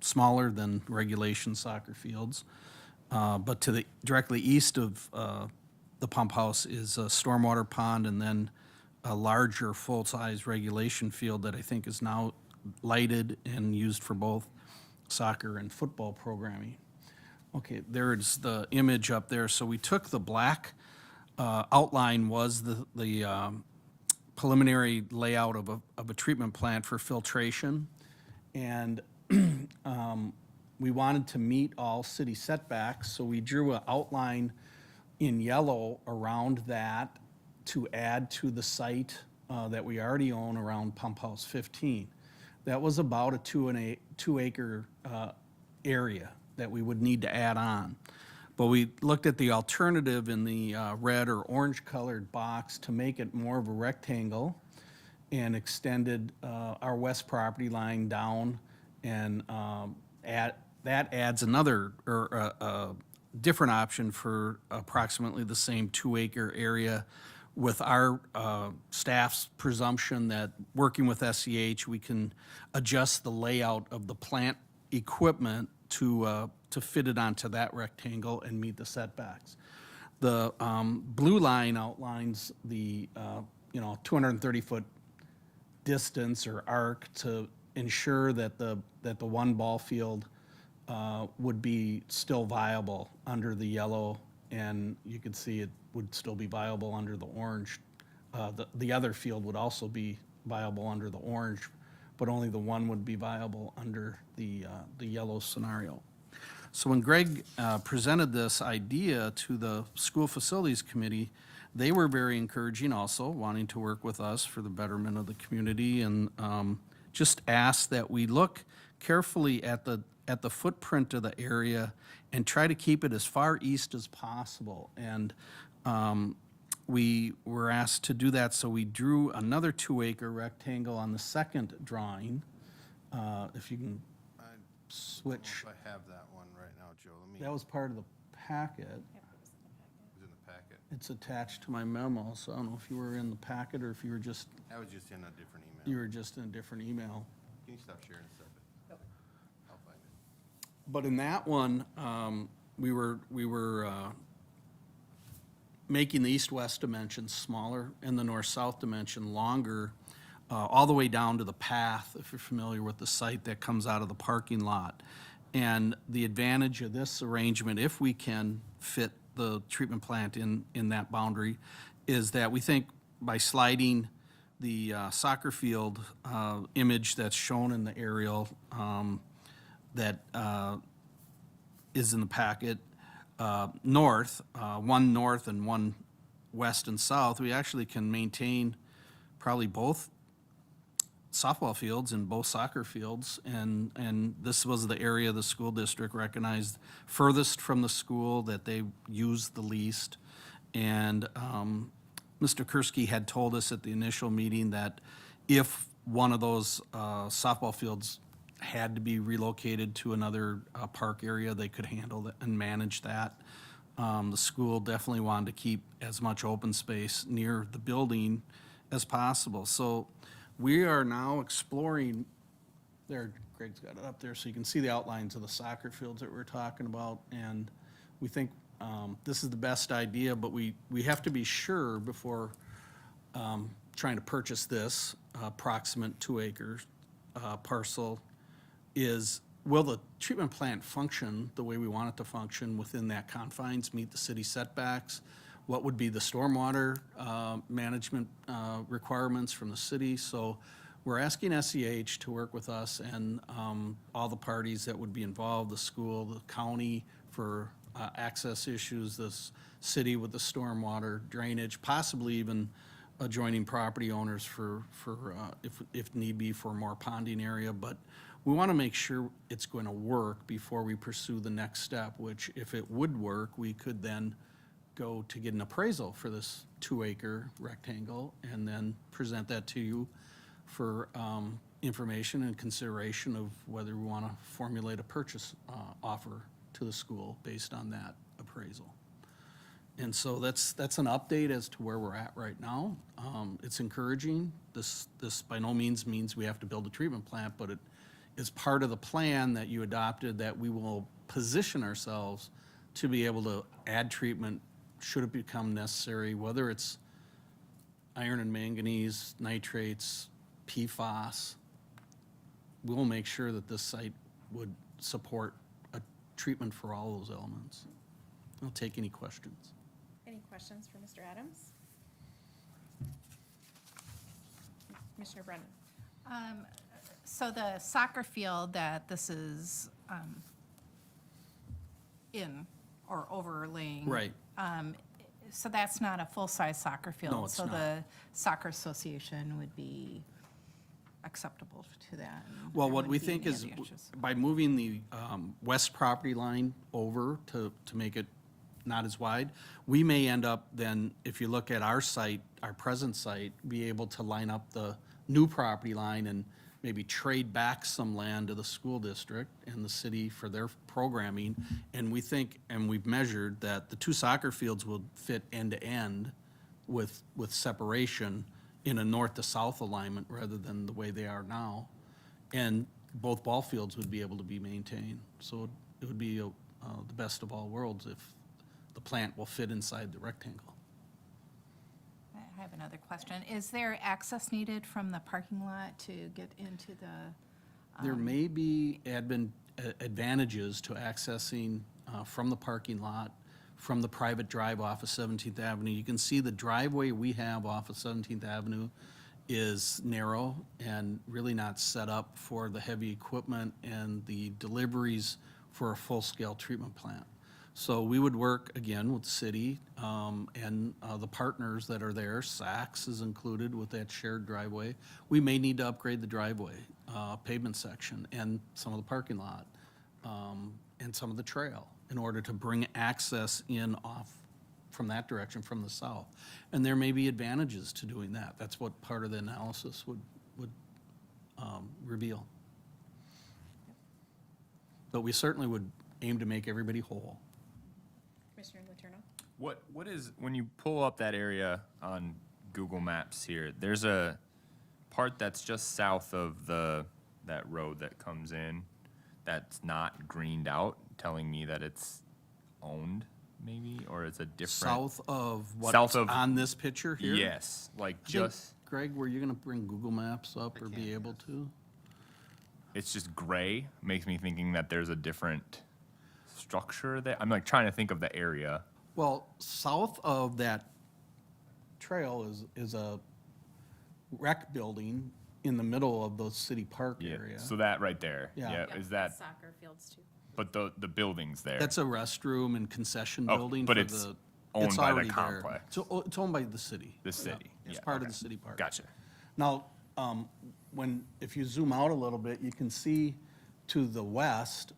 smaller than regulation soccer fields. But to the directly east of the pump house is a stormwater pond, and then a larger full-size regulation field that I think is now lighted and used for both soccer and football programming. Okay, there's the image up there. So we took the black outline was the preliminary layout of a treatment plant for filtration. And we wanted to meet all city setbacks, so we drew an outline in yellow around that to add to the site that we already own around Pump House 15. That was about a 2 acre area that we would need to add on. But we looked at the alternative in the red or orange colored box to make it more of a rectangle, and extended our west property line down, and that adds another, or a different option for approximately the same 2 acre area, with our staff's presumption that working with SEH, we can adjust the layout of the plant equipment to fit it onto that rectangle and meet the setbacks. The blue line outlines the 230-foot distance or arc to ensure that the 1 ball field would be still viable under the yellow, and you could see it would still be viable under the orange. The other field would also be viable under the orange, but only the one would be viable under the yellow scenario. So when Greg presented this idea to the School Facilities Committee, they were very encouraging also, wanting to work with us for the betterment of the community, and just asked that we look carefully at the footprint of the area and try to keep it as far east as possible. And we were asked to do that, so we drew another 2 acre rectangle on the second drawing. If you can switch. I have that one right now, Joe. Let me, That was part of the packet. it's in the packet. It's attached to my memo, so I don't know if you were in the packet or if you were just, That was just in a different email. you were just in a different email. Can you stop sharing a second? I'll find it. But in that one, we were making the east-west dimension smaller and the north-south dimension longer, all the way down to the path, if you're familiar with the site that comes out of the parking lot. And the advantage of this arrangement, if we can fit the treatment plant in that boundary, is that we think by sliding the soccer field image that's shown in the aerial that is in the packet, north, one north and one west and south, we actually can maintain probably both softball fields and both soccer fields. And this was the area the school district recognized furthest from the school, that they used the least. And Mr. Kursky had told us at the initial meeting that if one of those softball fields had to be relocated to another park area, they could handle it and manage that. The school definitely wanted to keep as much open space near the building as possible. So we are now exploring, there, Greg's got it up there, so you can see the outlines of the soccer fields that we're talking about. And we think this is the best idea, but we have to be sure before trying to purchase this approximate 2 acre parcel is, will the treatment plant function the way we want it to function within that confines, meet the city setbacks? What would be the stormwater management requirements from the city? So we're asking SEH to work with us and all the parties that would be involved, the school, the county for access issues, the city with the stormwater drainage, possibly even adjoining property owners for if need be, for more ponding area. But we want to make sure it's going to work before we pursue the next step, which if it would work, we could then go to get an appraisal for this 2-acre rectangle and then present that to you for information and consideration of whether we want to formulate a purchase offer to the school based on that appraisal. And so that's an update as to where we're at right now. It's encouraging. This by no means we have to build a treatment plant, but it is part of the plan that you adopted that we will position ourselves to be able to add treatment should it become necessary, whether it's iron and manganese, nitrates, PFAS. We'll make sure that this site would support a treatment for all those elements. I'll take any questions. Any questions for Mr. Adams? Commissioner Brennan? So the soccer field that this is in or overlaying. Right. So that's not a full-size soccer field? No, it's So not. the soccer association would be acceptable to that? and Well, there what we wouldn't be think any is, other issues? by moving the west property line over to make it not as wide, we may end up then, if you look at our site, our present site, be able to line up the new property line and maybe trade back some land to the school district and the city for their programming. And we think, and we've measured, that the 2 soccer fields will fit end to end with separation in a north to south alignment rather than the way they are now. And both ball fields would be able to be maintained. So it would be the best of all worlds if the plant will fit inside the rectangle. I have another question. Is there access needed from the parking lot to get into the? There may be advantages to accessing from the parking lot, from the private drive off of 17th Avenue. You can see the driveway we have off of 17th Avenue is narrow and really not set up for the heavy equipment and the deliveries for a full-scale treatment plant. So we would work, again, with the city and the partners that are there. Saks is included with that shared driveway. We may need to upgrade the driveway, pavement section, and some of the parking lot, and some of the trail in order to bring access in off from that direction, from the south. And there may be advantages to doing that. That's what part of the analysis would reveal. But we certainly would aim to make everybody whole. Commissioner Letourneau? What is, when you pull up that area on Google Maps here, there's a part that's just south of that road that comes in that's not greened out, telling me that it's owned maybe, or it's a different. South of South what's of- on this picture here? Yes, like I think, just, Greg, were you gonna bring Google Maps up or be able to? it's just gray, makes me thinking that there's a different structure there. I'm like trying to think of the area. Well, south of that trail is a rec building in the middle of the city park area. So that right there. Yeah. Is that, Soccer fields too. but the building's there. That's a restroom and concession Oh, building but for it's the. owned by the already there. complex. It's owned by the city. The city. It's Yeah, part of okay. the city park. Gotcha. Now, if you zoom out a little bit, you can see to the west,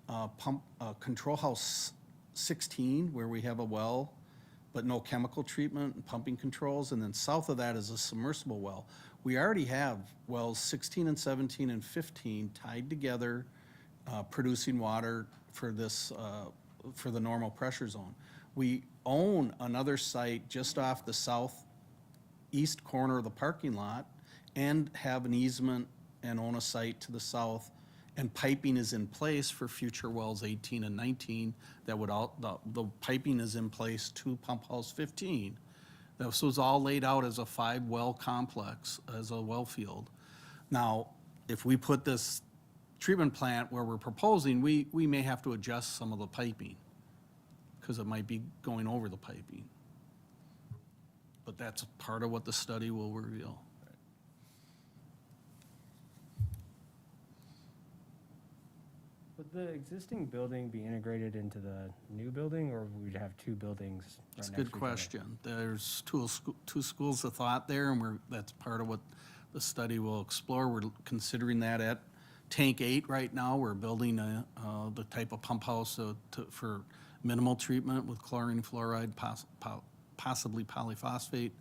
Control House 16, where we have a well, but no chemical treatment and pumping controls, and then south of that is a submersible well. We already have wells 16 and 17 and 15 tied together, producing water for this, for the normal pressure zone. We own another site just off the southeast corner of the parking lot and have an easement and own a site to the south, and piping is in place for future wells 18 and 19 that would the piping is in place to pump house 15. This was all laid out as a 5-well complex, as a well field. Now, if we put this treatment plant where we're proposing, we may have to adjust some of the piping because it might be going over the piping. But that's part of what the study will reveal. Would the existing building be integrated into the new building, or would we have 2 buildings right It's a next good to each other? question. There's two schools of thought there, and that's part of what the study will explore. We're considering that at Tank 8 right now. We're building the type of pump house for minimal treatment with chlorine, fluoride, possibly polyphosphate,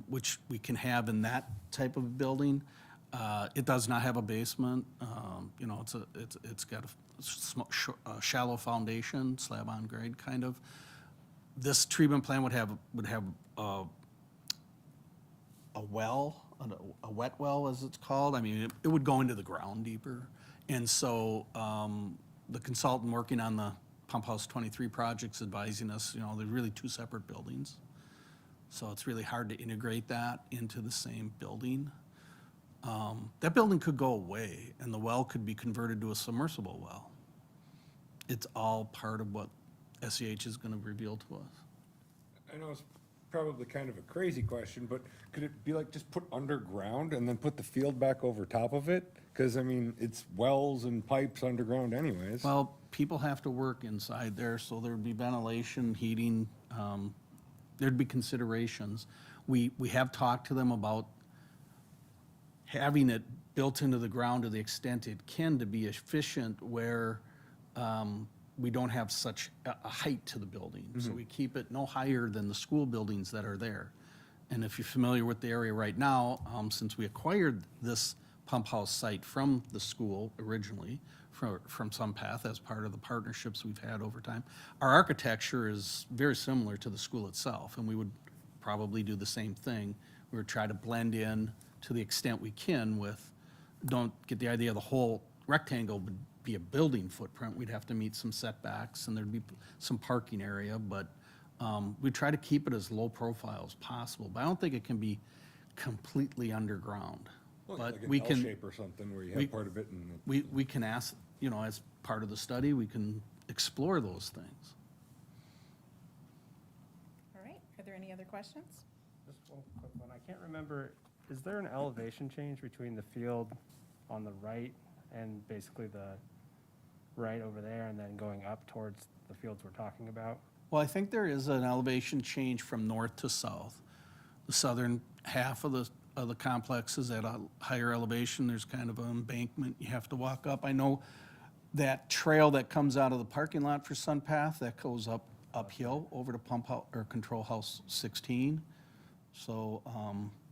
which we can have in that type of building. It does not have a basement. You know, it's got a shallow foundation, slab on grade kind of. This treatment plant would have a well, a wet well as it's called. I mean, it would go into the ground deeper. And so the consultant working on the Pump House 23 project's advising us, you know, they're really two separate buildings. So it's really hard to integrate that into the same building. That building could go away and the well could be converted to a submersible well. It's all part of what SEH is gonna reveal to us. I know it's probably kind of a crazy question, but could it be like just put underground and then put the field back over top of it? Because, I mean, it's wells and pipes underground anyways. Well, people have to work inside there, so there'd be ventilation, heating, there'd be considerations. We have talked to them about having it built into the ground to the extent it can to be efficient where we don't have such a height to the building. So we keep it no higher than the school buildings that are there. And if you're familiar with the area right now, since we acquired this pump house site from the school originally, from SunPath as part of the partnerships we've had over time, our architecture is very similar to the school itself, and we would probably do the same thing. We would try to blend in to the extent we can with, don't get the idea the whole rectangle would be a building footprint. We'd have to meet some setbacks and there'd be some parking area, but we try to keep it as low profile as possible. But I don't think it can be completely underground. Well, But like an we can, L-shape or something where you we- have part of it and. we can ask, you know, as part of the study, we can explore those things. All right, are there any other questions? Just one quick one. I can't remember, is there an elevation change between the field on the right and basically the right over there and then going up towards the fields we're talking about? Well, I think there is an elevation change from north to south. The southern half of the complex is at a higher elevation. There's kind of an embankment you have to walk up. I know that trail that comes out of the parking lot for SunPath, that goes uphill over to Pump House, or Control House 16. So,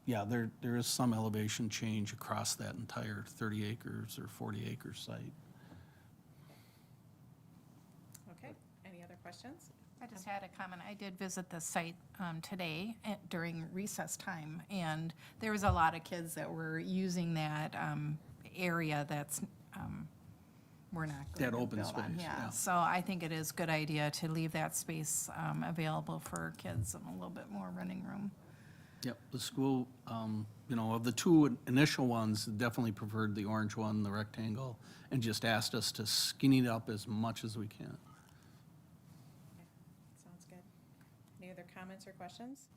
yeah, there is some elevation change across that entire 30 acres or 40 acre site. Okay, any other questions? I just had a comment. I did visit the site today during recess time, and there was a lot of kids that were using that area that's, we're not going That to open build on. space, yeah. So I think it is a good idea to leave that space available for kids and a little bit more running room. Yep, the school, you know, of the two initial ones, definitely preferred the orange one, the rectangle, and just asked us to skinny it up as much as we can. Okay, sounds good. Any other comments or questions?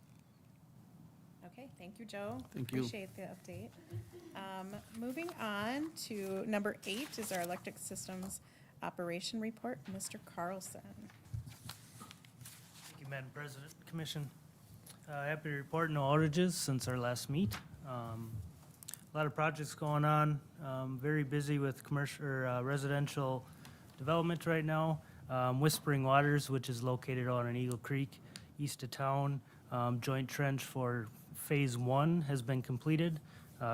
Okay, thank you, Joe. Thank you. Appreciate the update. Moving on to number 8 is our electric systems operation report. Mr. Carlson. Thank you, Madam President, Commission. Happy to report no outages since our last meet. A lot of projects going on. Very busy with commercial or residential development right now. Whispering Waters, which is located out on Eagle Creek, east of town. Joint trench for Phase 1 has been completed.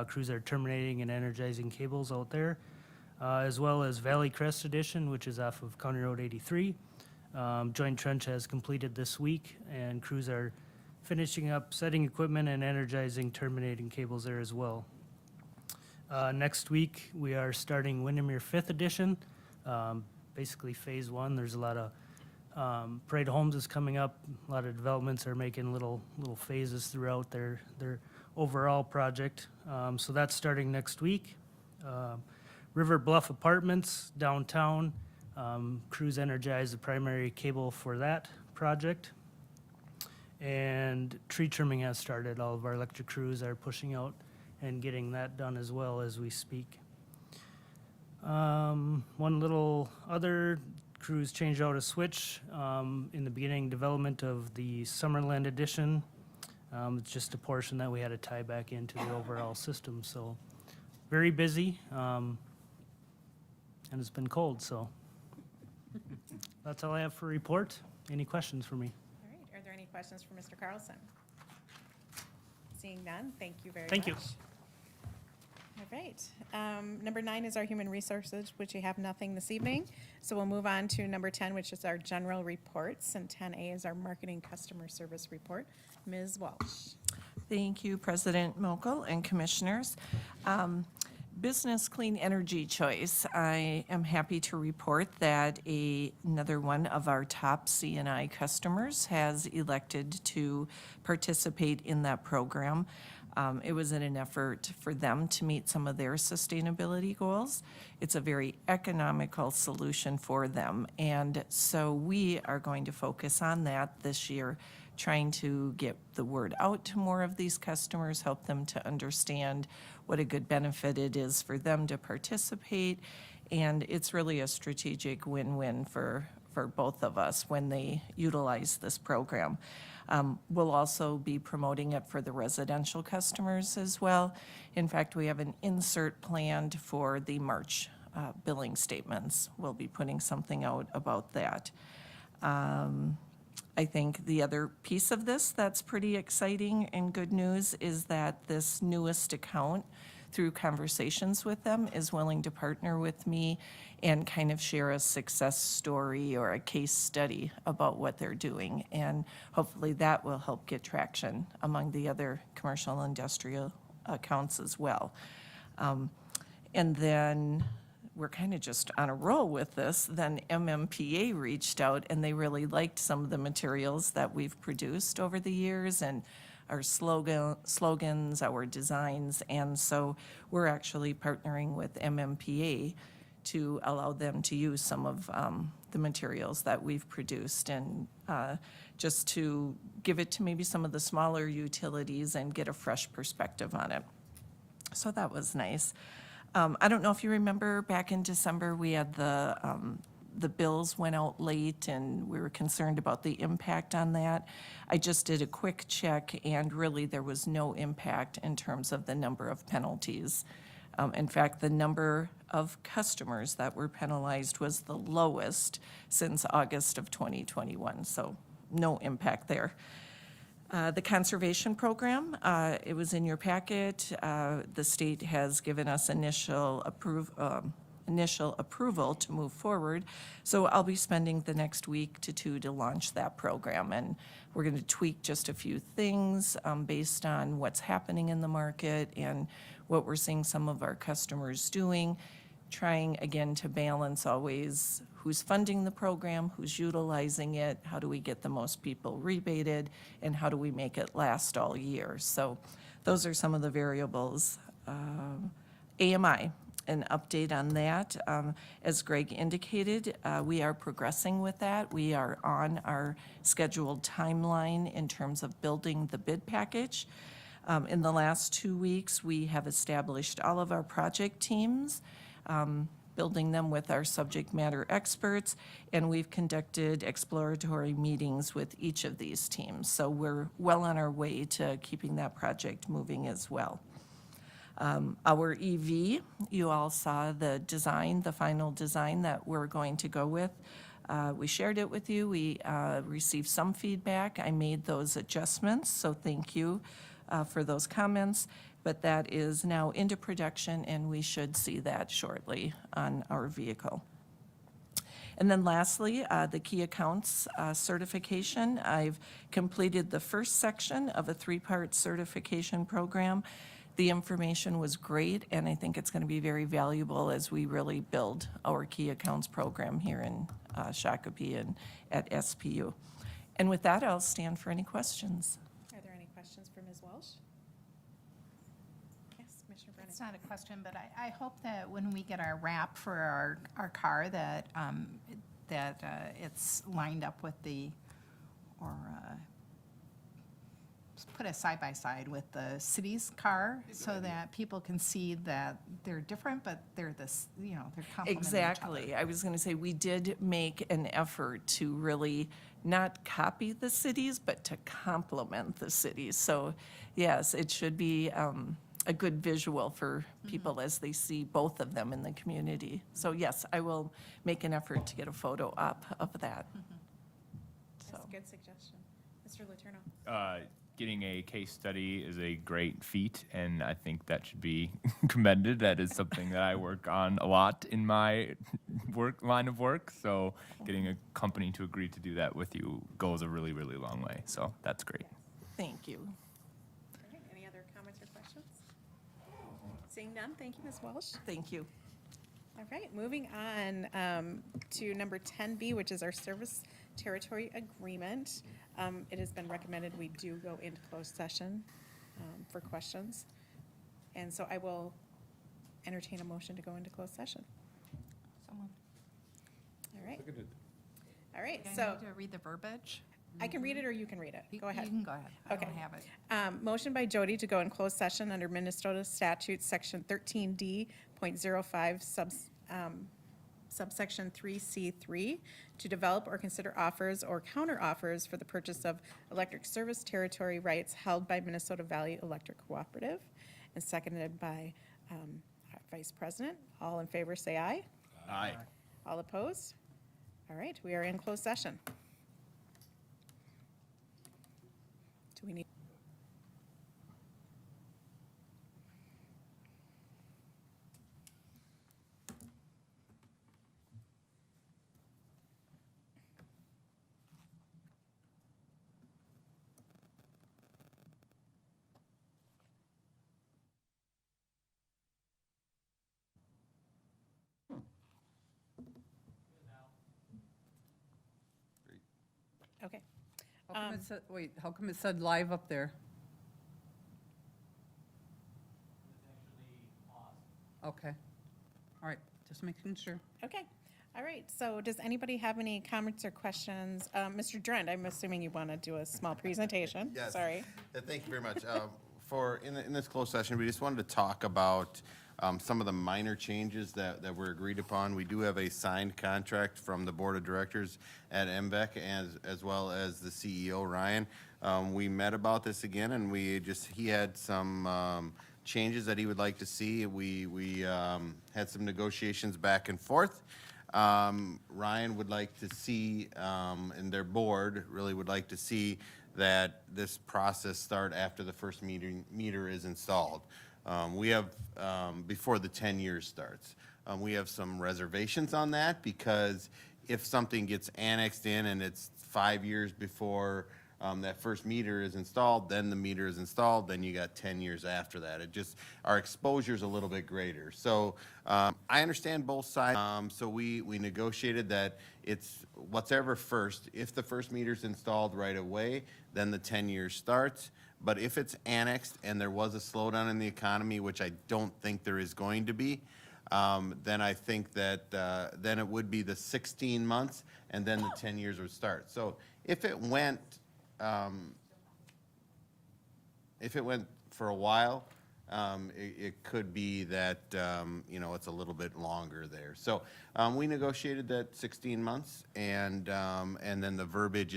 Crews are terminating and energizing cables out there, as well as Valley Crest Edition, which is off of County Road 83. Joint trench has completed this week, and crews are finishing up setting equipment and energizing terminating cables there as well. Next week, we are starting Windermere 5th Edition, basically Phase 1. There's a lot of Parade of Homes is coming up. A lot of developments are making little phases throughout their overall project. So that's starting next week. River Bluff Apartments downtown. Crews energize the primary cable for that project. And tree trimming has started. All of our electric crews are pushing out and getting that done as well as we speak. One little other, crews changed out a switch in the beginning development of the Summerland Edition. It's just a portion that we had to tie back into the overall system. So very busy, and it's been cold, so. That's all I have for report. Any questions for me? All right, are there any questions for Mr. Carlson? Seeing none, thank you very much. Thank you. All right. Number 9 is our human resources, which you have nothing this evening. So we'll move on to number 10, which is our general reports, and 10A is our marketing customer service report. Ms. Walsh. Thank you, President Mokel and Commissioners. Business Clean Energy Choice. I am happy to report that another one of our top CNI customers has elected to participate in that program. It was in an effort for them to meet some of their sustainability goals. It's a very economical solution for them, and so we are going to focus on that this year, trying to get the word out to more of these customers, help them to understand what a good benefit it is for them to participate, and it's really a strategic win-win for both of us when they utilize this program. We'll also be promoting it for the residential customers as well. In fact, we have an insert planned for the March billing statements. We'll be putting something out about that. I think the other piece of this that's pretty exciting and good news is that this newest account, through conversations with them, is willing to partner with me and kind of share a success story or a case study about what they're doing. And hopefully that will help get traction among the other commercial industrial accounts as well. And then we're kind of just on a roll with this. Then MMPA reached out and they really liked some of the materials that we've produced over the years and our slogans, our designs. And so we're actually partnering with MMPA to allow them to use some of the materials that we've produced and just to give it to maybe some of the smaller utilities and get a fresh perspective on it. So that was nice. I don't know if you remember back in December, we had the bills went out late and we were concerned about the impact on that. I just did a quick check and really there was no impact in terms of the number of penalties. In fact, the number of customers that were penalized was the lowest since August of 2021, so no impact there. The conservation program, it was in your packet. The state has given us initial approval to move forward. So I'll be spending the next week to 2 to launch that program. And we're going to tweak just a few things based on what's happening in the market and what we're seeing some of our customers doing, trying again to balance always who's funding the program, who's utilizing it, how do we get the most people rebated, and how do we make it last all year. So those are some of the variables. AMI, an update on that. As Greg indicated, we are progressing with that. We are on our scheduled timeline in terms of building the bid package. In the last 2 weeks, we have established all of our project teams, building them with our subject matter experts, and we've conducted exploratory meetings with each of these teams. So we're well on our way to keeping that project moving as well. Our EV, you all saw the design, the final design that we're going to go with. We shared it with you. We received some feedback. I made those adjustments, so thank you for those comments. But that is now into production, and we should see that shortly on our vehicle. And then lastly, the key accounts certification. I've completed the first section of a 3-part certification program. The information was great, and I think it's going to be very valuable as we really build our key accounts program here in Shakopee and at SPU. And with that, I'll stand for any questions. Are there any questions for Ms. Walsh? Yes, Commissioner Brennan. It's not a question, but I hope that when we get our wrap for our car, that it's lined up with put a side-by-side with the city's car so that people can see that they're different, but they're they're complementing each other. Exactly. I was going to say, we did make an effort to really not copy the cities, but to complement the cities. So yes, it should be a good visual for people as they see both of them in the community. So yes, I will make an effort to get a photo up of that. That's a good suggestion. Mr. Letourneau? Getting a case study is a great feat, and I think that should be commended. That is something that I work on a lot in my line of work. So getting a company to agree to do that with you goes a really, really long way. So that's great. Thank you. All right, any other comments or questions? Seeing none, thank you, Ms. Welsh. Thank you. All right, moving on to number 10B, which is our service territory agreement. It has been recommended we do go into closed session for questions. And so I will entertain a motion to go into closed session. So moved. All right. All right, Do I so need to read the verbiage? I can read it or you can read it. Go ahead. You can go ahead. I don't Okay. have it. Motion by Jody to go in closed session under Minnesota statute, section 13D.05, subsection 3C3, to develop or consider offers or counteroffers for the purchase of electric service territory rights held by Minnesota Valley Electric Cooperative, and seconded by our Vice President. All in favor, say aye. Aye. All opposed? All right, we are in closed session. Do we need? Okay. How come it said, wait, how come it said live up there? Okay. All right, just making sure. Okay, all right, so does anybody have any comments or questions? Mr. Drent, I'm assuming you want to do a small presentation. Yes. Sorry. Thank you very much. In this closed session, we just wanted to talk about some of the minor changes that were agreed upon. We do have a signed contract from the Board of Directors at MVEC as well as the CEO, Ryan. We met about this again, and he had some changes that he would like to see. We had some negotiations back and forth. Ryan would like to see, and their board really would like to see that this process start after the first meter is installed. We have, before the 10 years starts. We have some reservations on that because if something gets annexed in and it's 5 years before that first meter is installed, then the meter is installed, then you got 10 years after that. Our exposure's a little bit greater. So I understand both sides. So we negotiated that it's whatever first. If the first meter's installed right away, then the 10 years starts. But if it's annexed and there was a slowdown in the economy, which I don't think there is going to be, then I think that then it would be the 16 months and then the 10 years would start. So if it went for a while, it could be that, it's a little bit longer there. So we negotiated that 16 months, and then the verbiage